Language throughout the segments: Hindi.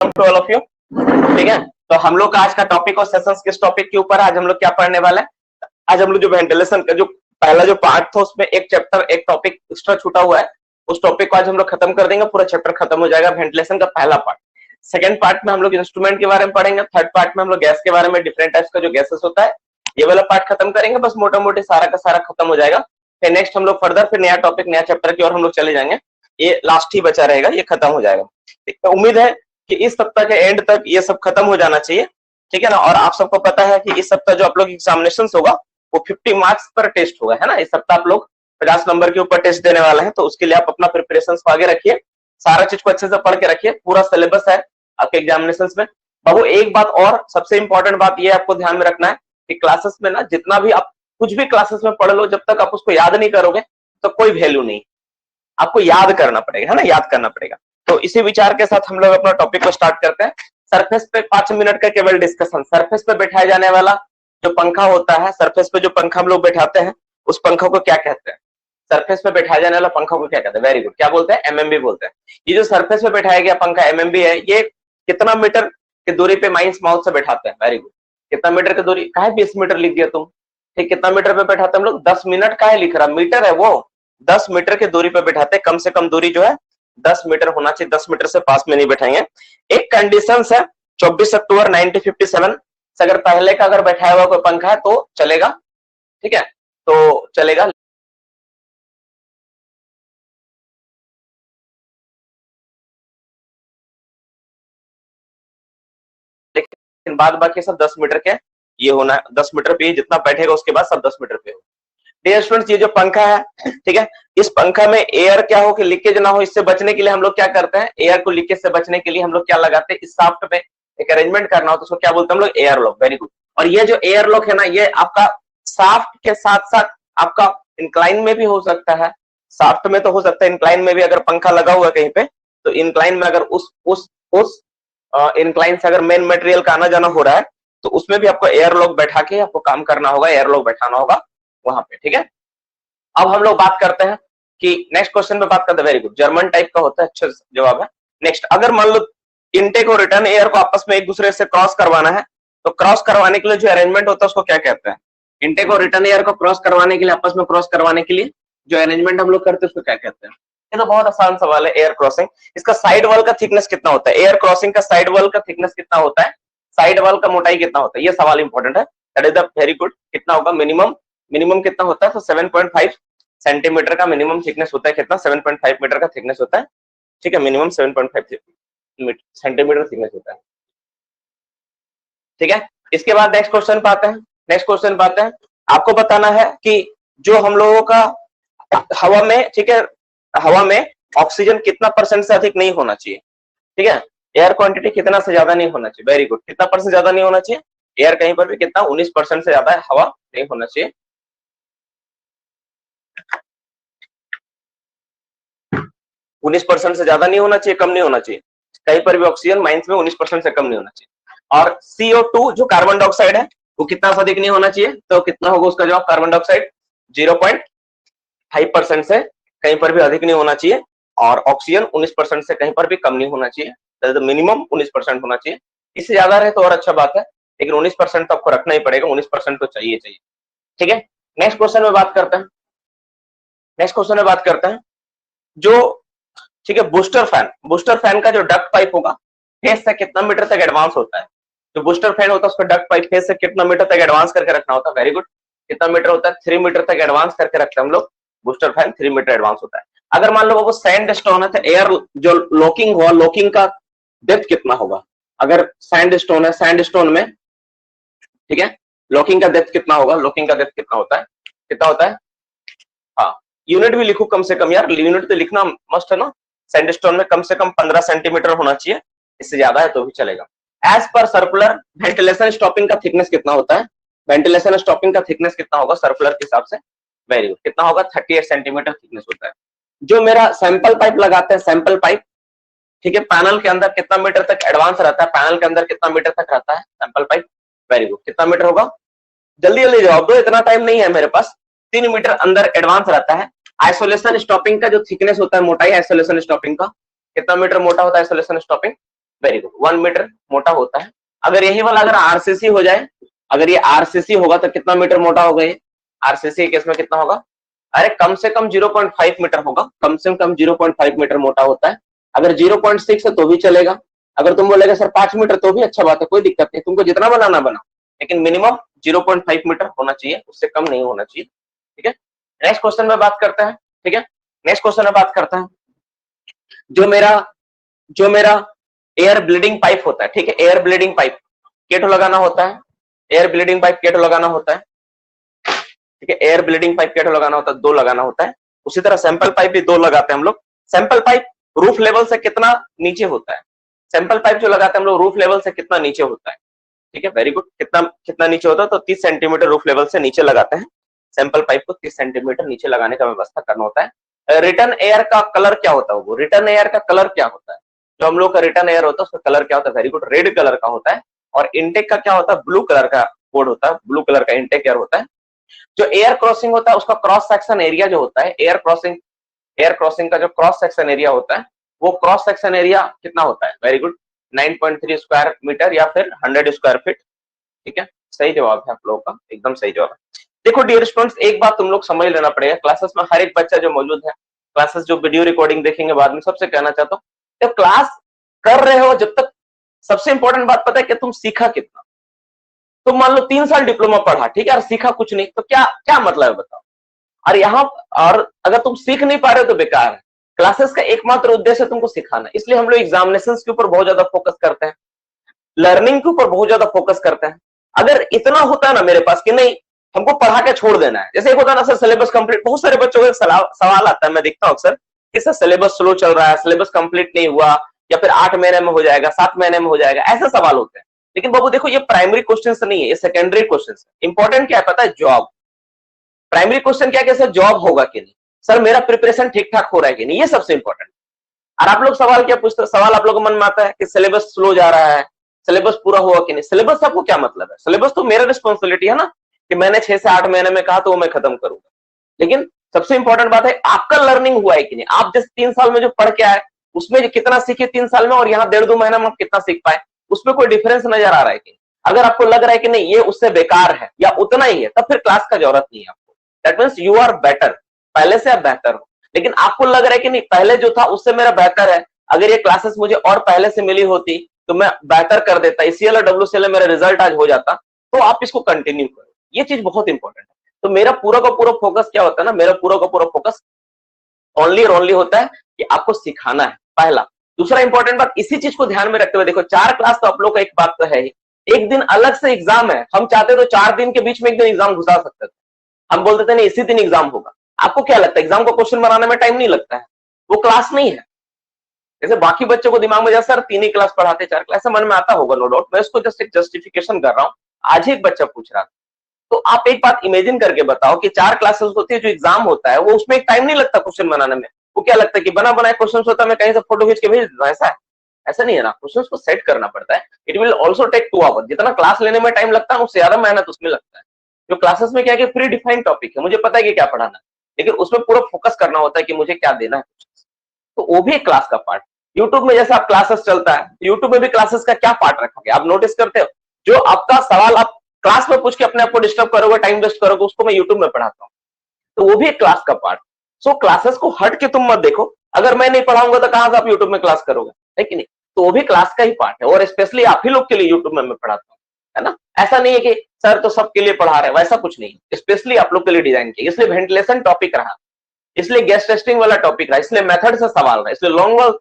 To all of you. ठीक है, तो हम लोग का आज का टॉपिक और सेशंस किस टॉपिक के ऊपर, आज हम लोग क्या पढ़ने वाले हैं। आज हम लोग जो वेंटिलेशन का जो पहला जो पार्ट था उसमें एक चैप्टर एक टॉपिक एक्स्ट्रा छूटा हुआ है, उस टॉपिक को आज हम लोग खत्म कर देंगे, पूरा चैप्टर खत्म हो जाएगा वेंटिलेशन का पहला पार्ट। सेकंड पार्ट में हम लोग इंस्ट्रूमेंट के बारे में पढ़ेंगे, थर्ड पार्ट में हम लोग गैस के बारे में, डिफरेंट टाइप्स का जो गैसेस होता है ये वाला पार्ट खत्म करेंगे, बस मोटा मोटी सारा का सारा खत्म हो जाएगा। फिर नेक्स्ट हम लोग फर्दर फिर नया टॉपिक नया चैप्टर की ओर हम लोग चले जाएंगे, ये लास्ट ही बचा रहेगा, ये खत्म हो जाएगा। उम्मीद है कि इस सप्ताह के एंड तक ये सब खत्म हो जाना चाहिए, ठीक है ना। और आप सबको पता है कि इस सप्ताह जो आप लोग एग्जामिनेशन होगा वो 50 मार्क्स पर टेस्ट होगा, है ना। इस सप्ताह आप लोग 50 नंबर के ऊपर टेस्ट देने वाले हैं, तो उसके लिए आप अपना प्रिपरेशन को आगे रखिए, सारा चीज को अच्छे से पढ़ के रखिए, पूरा सिलेबस है आपके एग्जामिनेशन में। बाबू एक बात और सबसे इंपॉर्टेंट बात ये आपको ध्यान में रखना है कि क्लासेस में ना जितना भी आप कुछ भी क्लासेस में पढ़ लो, जब तक आप उसको याद नहीं करोगे तो कोई वैल्यू नहीं, आपको याद करना पड़ेगा, है ना, याद करना पड़ेगा। तो इसी विचार के साथ हम लोग अपना टॉपिक को स्टार्ट करते हैं। सरफेस पे 5 मिनट का केवल डिस्कशन। सरफेस पे बैठाया जाने वाला जो पंखा होता है, सरफेस पे जो पंखा हम लोग बैठाते हैं उस पंखा को क्या कहते हैं। सरफेस पे बैठाया जाने वाला पंखा को क्या कहते हैं, वेरी गुड, क्या बोलते हैं, एमएमबी बोलते हैं। ये जो सरफेस पे बैठाया गया पंखा एमएमबी है, ये कितना मीटर की दूरी पे माइंस माउथ से बैठाते हैं, वेरी गुड। कितना मीटर की दूरी, काहे 20 मीटर लिख दिया तुम, ठीक, कितना मीटर पे बैठाते हैं हम लोग, 10 मिनट का है लिख रहा, मीटर है वो, 10 मीटर की दूरी पे बैठाते हैं। कम से कम दूरी जो है 10 मीटर होना चाहिए, 10 मीटर से पास में नहीं बैठाएंगे। एक कंडीशन है 24 अक्टूबर 1957 से अगर पहले का अगर बैठाया हुआ कोई पंखा है तो चलेगा, ठीक है, तो चलेगा। लेकिन बाद बाकी सब 10 मीटर के ये होना है, 10 मीटर पे जितना बैठेगा उसके बाद सब 10 मीटर पे हो। डियर स्टूडेंट्स, ये जो पंखा है, ठीक है, इस पंखा में एयर क्या हो कि लीकेज ना हो, इससे बचने के लिए हम लोग क्या करते हैं, एयर को लीकेज से बचने के लिए हम लोग क्या लगाते हैं, इस शाफ्ट में एक अरेंजमेंट करना हो तो उसको क्या बोलते हैं हम लोग, एयर लॉक, वेरी गुड। और ये जो एयर लॉक है ना, ये आपका शाफ्ट के साथ साथ आपका इंक्लाइन में भी हो सकता है, शाफ्ट में तो हो सकता है, इंक्लाइन में भी अगर पंखा लगा हुआ कहीं पे तो इंक्लाइन में अगर उस इंक्लाइन से अगर मेन मटेरियल का आना जाना हो रहा है तो उसमें भी आपको एयर लॉक बैठा के आपको काम करना होगा, एयर लॉक बैठाना होगा वहां पे, ठीक है। अब हम लोग बात करते हैं कि नेक्स्ट क्वेश्चन पे बात करते हैं, वेरी गुड, जर्मन टाइप का होता है, अच्छा जवाब है। नेक्स्ट, अगर मान लो इनटेक और रिटर्न एयर को आपस में एक दूसरे से क्रॉस करवाना है तो क्रॉस करवाने के लिए जो अरेंजमेंट होता है उसको क्या कहते हैं। इनटेक और रिटर्न एयर को क्रॉस करवाने के लिए, आपस में क्रॉस करवाने के लिए जो अरेंजमेंट हम लोग करते हैं उसको क्या कहते हैं। ये तो बहुत आसान सवाल है, एयर क्रॉसिंग। इसका साइड वॉल का थिकनेस कितना होता है, एयर क्रॉसिंग का साइड वॉल का थिकनेस कितना होता है, साइड वॉल का मोटाई कितना होता है, ये सवाल इंपॉर्टेंट है, that is the very good. कितना होगा मिनिमम, मिनिमम कितना होता है, तो 7.5 सेंटीमीटर का मिनिमम थिकनेस होता है, कितना 7.5 मीटर का थिकनेस होता है, ठीक है, मिनिमम 7.5 सेंटीमीटर थिकनेस होता है, ठीक है। इसके बाद नेक्स्ट क्वेश्चन पे आते हैं, नेक्स्ट क्वेश्चन पे आते हैं, आपको बताना है कि जो हम लोगों का हवा में, ठीक है, हवा में ऑक्सीजन कितना परसेंट से अधिक नहीं होना चाहिए, ठीक है, एयर क्वांटिटी कितना से ज्यादा नहीं होना चाहिए, वेरी गुड, कितना परसेंट ज्यादा नहीं होना चाहिए, एयर कहीं पर भी कितना 19% से ज्यादा हवा नहीं होना चाहिए, 19% से ज्यादा नहीं होना चाहिए, कम नहीं होना चाहिए, कहीं पर भी ऑक्सीजन माइनस में 19% से कम नहीं होना चाहिए। और CO2 जो कार्बन डाइऑक्साइड है वो कितना से अधिक नहीं होना चाहिए, तो कितना होगा उसका जवाब, कार्बन डाइऑक्साइड 0.5% से कहीं पर भी अधिक नहीं होना चाहिए, और ऑक्सीजन 19% से कहीं पर भी कम नहीं होना चाहिए, मिनिमम 19% होना चाहिए। इससे ज्यादा रहे तो और अच्छा बात है, लेकिन 19% तो आपको रखना ही पड़ेगा, 19% तो चाहिए चाहिए, ठीक है। नेक्स्ट क्वेश्चन में बात करते हैं, नेक्स्ट क्वेश्चन में बात करते हैं जो, ठीक है, बूस्टर फैन, बूस्टर फैन का जो डक्ट पाइप होगा फेस से कितना मीटर तक एडवांस होता है, जो बूस्टर फैन होता है उसका डक्ट पाइप फेस से कितना मीटर तक एडवांस करके रखना होता है, वेरी गुड, कितना मीटर होता है, 3 मीटर तक एडवांस करके रखते हैं हम लोग, बूस्टर फैन 3 मीटर एडवांस होता है। अगर मान लो वो सैंड स्टोन है तो एयर जो लॉकिंग हुआ, लॉकिंग का डेप्थ कितना होगा, अगर सैंड स्टोन है, सैंड स्टोन में, ठीक है, लॉकिंग का डेप्थ कितना होगा, लॉकिंग का डेप्थ कितना होता है, कितना होता है, हाँ, यूनिट भी लिखो कम से कम यार, यूनिट तो लिखना मस्ट है ना, सैंडस्टोन में कम से कम 15 सेंटीमीटर होना चाहिए, इससे ज्यादा है तो भी चलेगा। एज पर सर्कुलर वेंटिलेशन स्टॉपिंग का थिकनेस कितना होता है, वेंटिलेशन स्टॉपिंग का थिकनेस कितना होगा सर्कुलर के हिसाब से, वेरी गुड, कितना होगा 38 सेंटीमीटर थिकनेस होता है। जो मेरा सैंपल पाइप लगाते हैं, सैंपल पाइप, ठीक है, पैनल के अंदर कितना मीटर तक एडवांस रहता है, पैनल के अंदर कितना मीटर तक रहता है सैंपल पाइप, वेरी गुड, कितना मीटर होगा, जल्दी जल्दी जवाब दो, इतना टाइम नहीं है मेरे पास, 3 मीटर अंदर एडवांस रहता है। आइसोलेशन स्टॉपिंग का जो थिकनेस होता है, मोटाई आइसोलेशन स्टॉपिंग का, कितना मीटर मोटा होता है आइसोलेशन स्टॉपिंग, वेरी गुड, 1 मीटर मोटा होता है। अगर यही वाला अगर आरसीसी हो जाए, अगर ये आरसीसी होगा तो कितना मीटर मोटा होगा ये? आरसीसी के केस में कितना होगा? अरे कम से कम 0.5 मीटर होगा, कम से कम 0.5 मीटर मोटा होता है। अगर 0.6 है तो भी चलेगा। अगर तुम बोलेगा सर 5 मीटर तो भी अच्छा बात है, कोई दिक्कत नहीं, तुमको जितना बनाना बनाओ, लेकिन मिनिमम 0.5 मीटर होना चाहिए, उससे कम नहीं होना चाहिए। ठीक है, नेक्स्ट क्वेश्चन में बात करते हैं। ठीक है, नेक्स्ट क्वेश्चन में बात करते हैं। जो मेरा एयर ब्लीडिंग पाइप होता है, ठीक है, एयर ब्लीडिंग पाइप केटो लगाना होता है, एयर ब्लीडिंग पाइप केटो लगाना होता है। ठीक है, एयर ब्लीडिंग पाइप केटो लगाना होता है, 2 लगाना होता है। उसी तरह सैंपल पाइप भी 2 लगाते हैं हम लोग। सैंपल पाइप रूफ लेवल से कितना नीचे होता है? सैंपल पाइप जो लगाते हैं हम लोग रूफ लेवल से कितना नीचे होता है? ठीक है, वेरी गुड, कितना नीचे होता है? तो 30 सेंटीमीटर रूफ लेवल से नीचे लगाते हैं। सैंपल पाइप को 30 सेंटीमीटर नीचे लगाने का व्यवस्था करना होता है। रिटर्न एयर का कलर क्या होता है? वो रिटर्न एयर का कलर क्या होता है? जो हम लोग का रिटर्न एयर होता है उसका कलर क्या होता है? वेरी गुड, रेड कलर का होता है। और इनटेक का क्या होता है? ब्लू कलर का कोड होता है, ब्लू कलर का इनटेक एयर होता है। जो एयर क्रॉसिंग होता है उसका क्रॉस सेक्शन एरिया जो होता है, एयर क्रॉसिंग का जो क्रॉस सेक्शन एरिया होता है, वो क्रॉस सेक्शन एरिया कितना होता है? वेरी गुड, 9.3 स्क्वायर मीटर या फिर 100 स्क्वायर फीट। ठीक है, सही जवाब है आप लोगों का, एकदम सही जवाब है। देखो डियर स्टूडेंट्स, एक बात तुम लोग समझ लेना पड़ेगा, क्लासेस में हर एक बच्चा जो मौजूद है, क्लासेस जो वीडियो रिकॉर्डिंग देखेंगे बाद में, सबसे कहना चाहता हूँ, जब क्लास कर रहे हो जब तक सबसे इंपॉर्टेंट बात पता है कि तुम सीखा कितना। तुम मान लो 3 साल डिप्लोमा पढ़ा, ठीक है, और सीखा कुछ नहीं, तो क्या क्या मतलब है बताओ? और यहाँ और अगर तुम सीख नहीं पा रहे हो तो बेकार है। क्लासेस का एकमात्र उद्देश्य है तुमको सिखाना, इसलिए हम लोग एग्जामिनेशन के ऊपर बहुत ज्यादा फोकस करते हैं, लर्निंग के ऊपर बहुत ज्यादा फोकस करते हैं। अगर इतना होता है ना मेरे पास कि नहीं हमको पढ़ा के छोड़ देना है, जैसे एक होता है ना सर सिलेबस कंप्लीट, बहुत सारे बच्चों को सवाल आता है, मैं देखता हूँ अक्सर कि सर सिलेबस स्लो चल रहा है, सिलेबस कंप्लीट नहीं हुआ, या फिर 8 महीने में हो जाएगा, 7 महीने में हो जाएगा, ऐसे सवाल होते हैं। लेकिन बाबू देखो ये प्राइमरी क्वेश्चन नहीं है, ये सेकेंडरी क्वेश्चन है। इंपॉर्टेंट क्या है पता है? जॉब। प्राइमरी क्वेश्चन क्या है? सर जॉब होगा कि नहीं, सर मेरा प्रिपरेशन ठीक ठाक हो रहा है कि नहीं, ये सबसे इंपॉर्टेंट। और आप लोग सवाल क्या पूछते हो? सवाल आप लोगों को मन में आता है कि सिलेबस स्लो जा रहा है, सिलेबस पूरा हुआ कि नहीं। सिलेबस आपको क्या मतलब है? सिलेबस तो मेरा रिस्पॉन्सिबिलिटी है ना, कि मैंने 6 से 8 महीने में कहा तो वो मैं खत्म करूंगा। लेकिन सबसे इंपॉर्टेंट बात है आपका लर्निंग हुआ है कि नहीं। आप जिस 3 साल में जो पढ़ के आए उसमें कितना सीखे 3 साल में, और यहाँ 1.5-2 महीने में आप कितना सीख पाए, उसमें कोई डिफरेंस नजर आ रहा है कि? अगर आपको लग रहा है कि नहीं ये उससे बेकार है या उतना ही है, तब फिर क्लास का जरूरत नहीं है आपको। That means you are better, पहले से आप बेहतर हो। लेकिन आपको लग रहा है कि नहीं पहले जो था उससे मेरा बेहतर है, अगर ये क्लासेस मुझे और पहले से मिली होती तो मैं बेहतर कर देता, ECL और WCL मेरा रिजल्ट आज हो जाता, तो आप इसको कंटिन्यू करो। ये चीज बहुत इंपॉर्टेंट है। तो मेरा पूरा का पूरा फोकस क्या होता है ना, मेरा पूरा का पूरा फोकस ओनली और ओनली होता है कि आपको सिखाना है, पहला। दूसरा इंपॉर्टेंट बात, इसी चीज को ध्यान में रखते हुए देखो 4 क्लास तो आप लोग का एक बात तो है ही, एक दिन अलग से एग्जाम है। हम चाहते तो 4 दिन के बीच में एक दिन एग्जाम घुसा सकते थे, हम बोलते थे नहीं इसी दिन एग्जाम होगा। आपको क्या लगता है एग्जाम को क्वेश्चन बनाने में टाइम नहीं लगता है? वो क्लास नहीं है। जैसे बाकी बच्चों को दिमाग में जैसे सर 3 ही क्लास पढ़ाते 4 क्लास, मन में आता होगा नो डाउट, मैं इसको जस्ट एक जस्टिफिकेशन कर रहा हूँ। आज ही एक बच्चा पूछ रहा था, तो आप एक बात इमेजिन करके बताओ कि 4 क्लासेस होती है, जो एग्जाम होता है वो उसमें एक टाइम नहीं लगता क्वेश्चन बनाने में। वो क्या लगता है कि बना बनाए क्वेश्चन होता है, मैं कहीं से फोटो खींच के भेज देता हूं, ऐसा है? ऐसा नहीं है ना, क्वेश्चन को सेट करना पड़ता है। It will also take 2 hours, जितना क्लास लेने में टाइम लगता है उससे ज्यादा मेहनत उसमें लगता है। जो क्लासेस में क्या है प्री डिफाइंड टॉपिक है, मुझे पता है कि क्या पढ़ाना है, लेकिन उसमें पूरा फोकस करना होता है कि मुझे क्या देना है, तो वो भी एक क्लास का पार्ट। यूट्यूब में जैसे आप क्लासेस चलता है, यूट्यूब में भी क्लासेस का क्या पार्ट रखा गया आप नोटिस करते हो? जो आपका सवाल आप क्लास में पूछ के अपने आप को डिस्टर्ब करोगे, टाइम वेस्ट करोगे, उसको मैं यूट्यूब में पढ़ाता हूँ, तो वो भी एक क्लास का पार्ट। सो क्लासेस को हट के तुम मत देखो, अगर मैं नहीं पढ़ाऊंगा तो कहां से आप यूट्यूब में क्लास करोगे, है कि नहीं? तो वो भी क्लास का ही पार्ट है, और स्पेशली आप ही लोग के लिए यूट्यूब में मैं पढ़ाता हूँ, है ना? ऐसा नहीं है कि सर तो सबके लिए पढ़ा रहे हैं, वैसा कुछ नहीं, स्पेशली आप लोग के लिए डिजाइन किया, इसलिए वेंटिलेशन टॉपिक रहा, इसलिए गैस टेस्टिंग वाला टॉपिक रहा, इसलिए मेथड से सवाल रहा, इसलिए लॉन्ग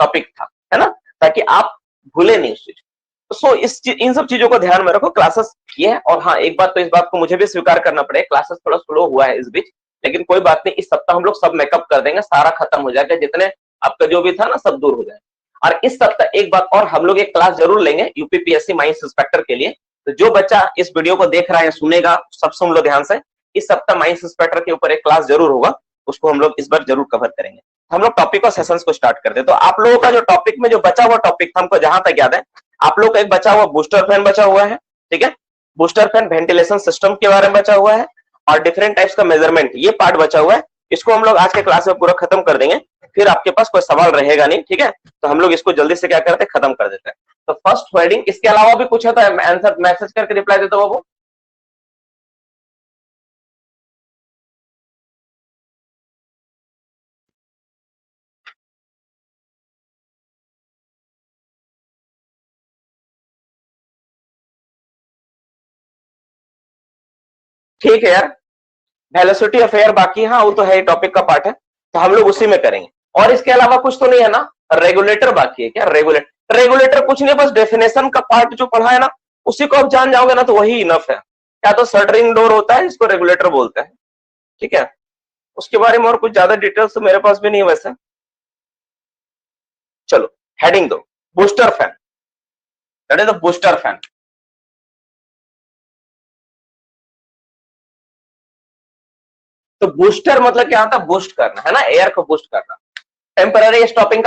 टॉपिक था, है ना, ताकि आप भूले नहीं उस चीज। सो इन सब चीजों को ध्यान में रखो, क्लासेस ये है। और हाँ एक बात तो इस बात को मुझे भी स्वीकार करना पड़ेगा, क्लासेस थोड़ा स्लो हुआ है इस बीच, लेकिन कोई बात नहीं, इस सप्ताह हम लोग सब मेकअप कर देंगे, सारा खत्म हो जाएगा, जितने आपका जो भी था ना सब दूर हो जाए। और इस सप्ताह एक बात और, हम लोग एक क्लास जरूर लेंगे यूपीपीएससी माइंस इंस्पेक्टर के लिए। तो जो बच्चा इस वीडियो को देख रहा है सुनेगा, सब सुन लो ध्यान से, इस सप्ताह माइंस इंस्पेक्टर के ऊपर एक क्लास जरूर होगा, उसको हम लोग इस बार जरूर कवर करेंगे। हम लोग टॉपिक और सेशंस को स्टार्ट करते हैं। तो आप लोगों का जो टॉपिक में जो बचा हुआ टॉपिक था, हमको जहां तक याद है, आप लोग का एक बचा हुआ बूस्टर फैन बचा हुआ है, ठीक है, बूस्टर फैन वेंटिलेशन सिस्टम के बारे में बचा हुआ है, और डिफरेंट टाइप्स का मेजरमेंट, ये पार्ट बचा हुआ है। इसको हम लोग आज के क्लास में पूरा खत्म कर देंगे। फिर आपके पास कोई सवाल रहेगा नहीं, ठीक है। तो हम लोग इसको जल्दी से क्या करते हैं, खत्म कर देते हैं। तो फर्स्ट हेडिंग, इसके अलावा भी कुछ है तो आंसर मैसेज करके रिप्लाई दे दो बाबू। ठीक है यार, वेलोसिटी ऑफ एयर बाकी, हाँ वो तो है, टॉपिक का पार्ट है, तो हम लोग उसी में करेंगे। और इसके अलावा कुछ तो नहीं है ना? रेगुलेटर बाकी है क्या? रेगुलेटर, रेगुलेटर कुछ नहीं, बस डेफिनेशन का पार्ट जो पढ़ा है ना, उसी को आप जान जाओगे ना तो वही इनफ है। क्या तो शटरिंग डोर होता है, इसको रेगुलेटर बोलते हैं, ठीक है। उसके बारे में और कुछ ज्यादा डिटेल्स तो मेरे पास भी नहीं है वैसे। चलो हेडिंग दो, booster fan. That is the booster fan. तो बूस्टर मतलब क्या होता है? बूस्ट करना है ना, एयर को बूस्ट करना। Temporary stopping